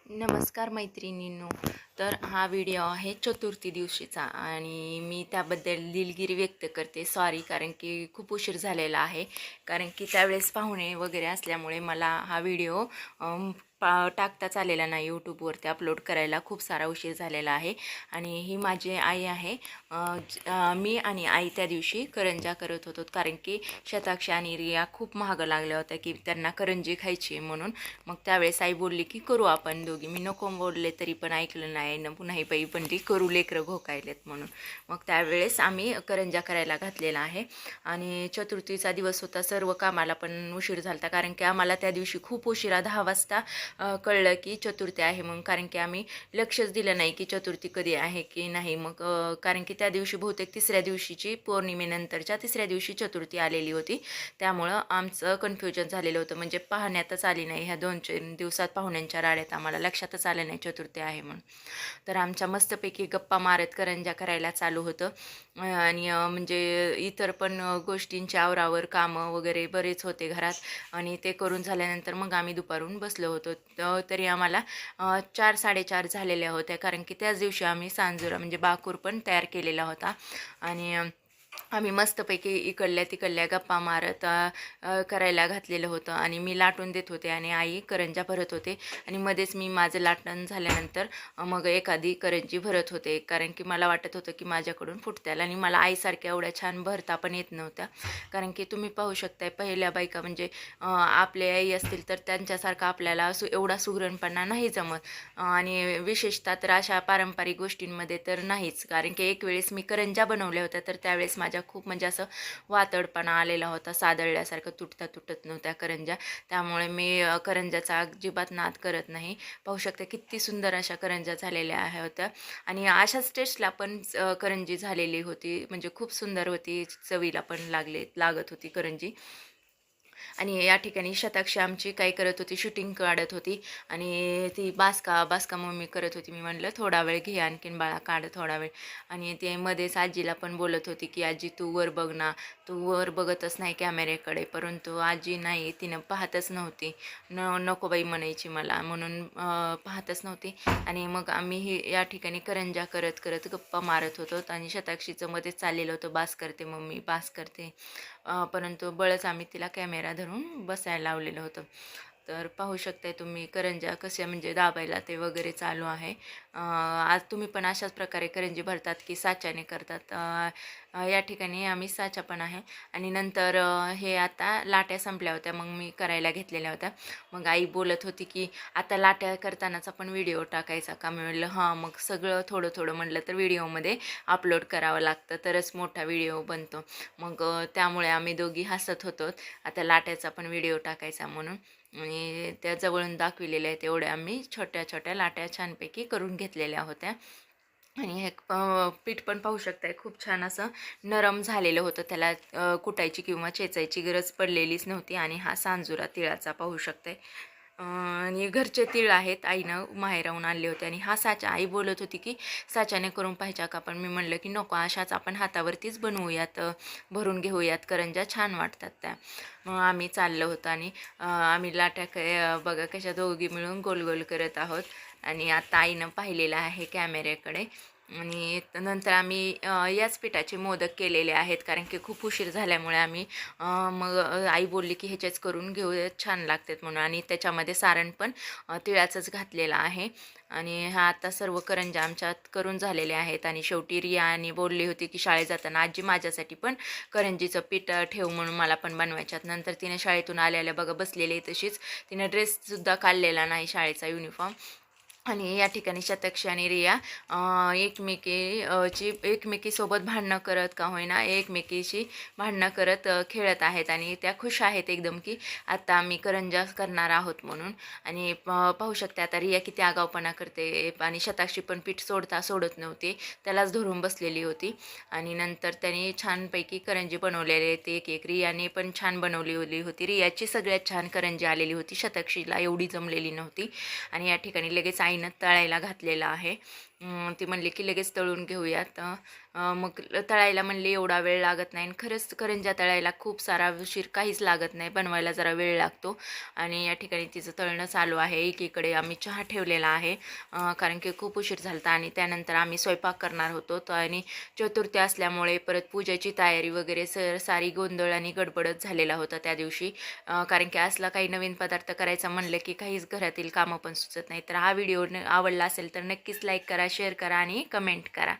नमस्कार मैत्रिणींनो. तर हा व्हिडिओ आहे चतुर्थी दिवशीचा आणि मी त्याबद्दल दिलगिरी व्यक्त करते. सॉरी, कारण की खूप उशीर झालेला आहे. कारण की त्यावेळेस पाहुणे वगैरे असल्यामुळे मला हा व्हिडिओ टाकताच आलेला नाही. यूट्यूबवरती अपलोड करायला खूप सारा उशीर झालेला आहे. आणि ही माझी आई आहे. मी आणि आई त्या दिवशी करंजा करत होतो, कारण की शताक्षी आणि रिया खूप महाग लागल्या होत्या की त्यांना करंजी खायची म्हणून. मग त्यावेळेस आई बोलली की करू आपण दोघी. मी नको बोलले तरी पण ऐकलं नाही न, पुन्हा ही बाई बनली करू, लेकरं घोकायलेत म्हणून. मग त्यावेळेस आम्ही करंजा करायला घातलेला आहे. आणि चतुर्थीचा दिवस होता, सर्व कामाला पण उशीर झाला कारण की आम्हाला त्या दिवशी खूप उशिरा 10 वाजता कळलं की चतुर्थी आहे म्हणून. कारण की आम्ही लक्षच दिलं नाही की चतुर्थी कधी आहे की नाही. मग कारण की त्या दिवशी बहुतेक तिसऱ्या दिवशीची, पौर्णिमेनंतरच्या तिसऱ्या दिवशी चतुर्थी आलेली होती. त्यामुळं आमचं कन्फ्युजन झालेलं होतं, म्हणजे पाहण्यातच आली नाही. ह्या 2-4 दिवसात पाहुण्यांच्या राड्यात आम्हाला लक्षातच आलं नाही चतुर्थी आहे म्हणून. तर आमच्या मस्तपैकी गप्पा मारत करंजा करायला चालू होतं. आणि म्हणजे इतर पण गोष्टींची आवरावर कामं वगैरे बरेच होते घरात. आणि ते करून झाल्यानंतर मग आम्ही दुपारून बसलो होतो. तरी आम्हाला 4-4:30 झालेल्या होत्या, कारण की त्याच दिवशी आम्ही सांजुरा म्हणजे बाकूर पण तयार केलेला होता. आणि आम्ही मस्तपैकी इकडल्या तिकडल्या गप्पा मारत करायला घातलेलं होतं. आणि मी लाटून देत होते आणि आई करंजा भरत होते. आणि मध्येच मी माझं लाटण झाल्यानंतर मग एखादी करंजी भरत होते, कारण की मला वाटत होतं की माझ्याकडून फुटत्याल. आणि मला आईसारख्या एवढ्या छान भरता पण येत नव्हत्या, कारण की तुम्ही पाहू शकताय पहिल्या बायका म्हणजे आपले आई असतील तर त्यांच्यासारखा आपल्याला एवढा सुगरणपणा नाही जमत. आणि विशेषतः तर अशा पारंपरिक गोष्टींमध्ये तर नाहीच. कारण की एक वेळेस मी करंजा बनवल्या होत्या, तर त्यावेळेस माझ्या खूप म्हणजे असं वातडपणा आलेला होता, सादळल्यासारखं तुटत नव्हत्या करंजा. त्यामुळे मी करंजाचा अजिबात नाद करत नाही. पाहू शकता किती सुंदर अशा करंजा झालेल्या होत्या. आणि अशाच टेस्टला पण करंजी झालेली होती, म्हणजे खूप सुंदर होती, चवीला पण लागत होती करंजी. आणि या ठिकाणी शताक्षी आमची काय करत होती, शूटिंग काढत होती. आणि ती बासका मम्मी करत होती. मी म्हटलं थोडा वेळ घे, आणखीन बाळा काढ थोडा वेळ. आणि ते मध्येच आजीला पण बोलत होती की आजी तू वर बघ ना, तू वर बघतच नाही कॅमेऱ्याकडे. परंतु आजी नाही, तिनं पाहतच नव्हती. नको बाई म्हणायची मला, म्हणून पाहतच नव्हती. आणि मग आम्ही या ठिकाणी करंजा करत करत गप्पा मारत होतो. आणि शताक्षीचं मध्येच चाललेलं होतं बास करते मम्मी, बास करते. परंतु बळच आम्ही तिला कॅमेरा धरून बसायला लावलेलं होतं. तर पाहू शकताय तुम्ही करंजा कशा म्हणजे दाबायला ते वगैरे चालू आहे. आज तुम्ही पण अशाच प्रकारे करंजी भरतात की साच्याने करतात? या ठिकाणी आम्ही साचा पण आहे. आणि नंतर हे आता लाट्या संपल्या होत्या, मग मी करायला घेतलेल्या होत्या. मग आई बोलत होती की आता लाट्या करतानाचा पण व्हिडिओ टाकायचा का? मी म्हणलं हां. मग सगळं थोडं थोडं म्हटलं तर व्हिडिओमध्ये अपलोड करावं लागतं, तरच मोठा व्हिडिओ बनतो. मग त्यामुळे आम्ही दोघी हसत होतो आता लाट्याचा पण व्हिडिओ टाकायचा म्हणून. आणि त्या जवळून दाखविलेल्या आहेत तेवढ्या आम्ही छोट्या छोट्या लाट्या छानपैकी करून घेतलेल्या होत्या. आणि हे पीठ पण पाहू शकताय खूप छान असं नरम झालेलं होतं, त्याला कुटायची किंवा चेचायची गरज पडलेलीच नव्हती. आणि हा सांजुरा तिळाचा पाहू शकताय. आणि घरचे तीळ आहेत, आईनं माहेराहून आणले होते. आणि हा साचा, आई बोलत होती की साच्याने करून पाहिजे का? पण मी म्हणलं की नको, अशाच आपण हातावरतीच बनवूयात, भरून घेऊयात करंजा, छान वाटतात त्या. मग आम्ही चाललं होतं. आणि आम्ही लाट्या बघा कशा दोघी मिळून गोल गोल करत आहोत. आणि आता आईनं पाहिलेलं आहे कॅमेऱ्याकडे. आणि नंतर आम्ही याच पिठाचे मोदक केलेले आहेत, कारण की खूप उशीर झाल्यामुळे आम्ही मग आई बोलली की ह्याचेच करून घेऊयात, छान लागतात म्हणून. आणि त्याच्यामध्ये सारण पण तिळाचंच घातलेलं आहे. आणि हा आता सर्व करंजा आमच्यात करून झालेले आहेत. आणि शेवटी रियाने बोलली होती की शाळेत जाताना आजी माझ्यासाठी पण करंजीचं पीठ ठेव म्हणून, मला पण बनवायच्यात. नंतर तिने शाळेतून आल्याला बघा बसलेली तशीच, तिने ड्रेससुद्धा काढलेला नाही, शाळेचा युनिफॉर्म. आणि या ठिकाणी शताक्षी आणि रिया एकमेकीसोबत भांडणं करत का होईना एकमेकीशी भांडणं करत खेळत आहेत. आणि त्या खुश आहेत एकदम की आता आम्ही करंजा करणार आहोत म्हणून. आणि पाहू शकते आता रिया किती आगाऊपणा करते. आणि शताक्षी पण पीठ सोडत नव्हती, त्यालाच धरून बसलेली होती. आणि नंतर त्याने छानपैकी करंजी बनवलेले होते, एक एक रियाने पण छान बनवली होती. रियाची सगळ्यात छान करंजी आलेली होती, शताक्षीला एवढी जमलेली नव्हती. आणि या ठिकाणी लगेच आईनं तळायला घातलेलं आहे. ती म्हणली की लगेच तळून घेऊयात. मग तळायला म्हणली एवढा वेळ लागत नाही आणि खरंच करंज्या तळायला खूप सारा उशीर काहीच लागत नाही, बनवायला जरा वेळ लागतो. आणि या ठिकाणी तिचं तळणं चालू आहे. एकीकडे आम्ही चहा ठेवलेला आहे, कारण की खूप उशीर झाला होता आणि त्यानंतर आम्ही स्वयंपाक करणार होतो. तर आणि चतुर्थी असल्यामुळे परत पूजेची तयारी वगैरे सारी गोंधळ आणि गडबडच झालेला होता त्या दिवशी. कारण की असला काही नवीन पदार्थ करायचा म्हणलं की काहीच घरातील कामं पण सुचत नाही. तर हा व्हिडिओ आवडला असेल तर नक्कीच लाईक करा, शेअर करा आणि कमेंट करा.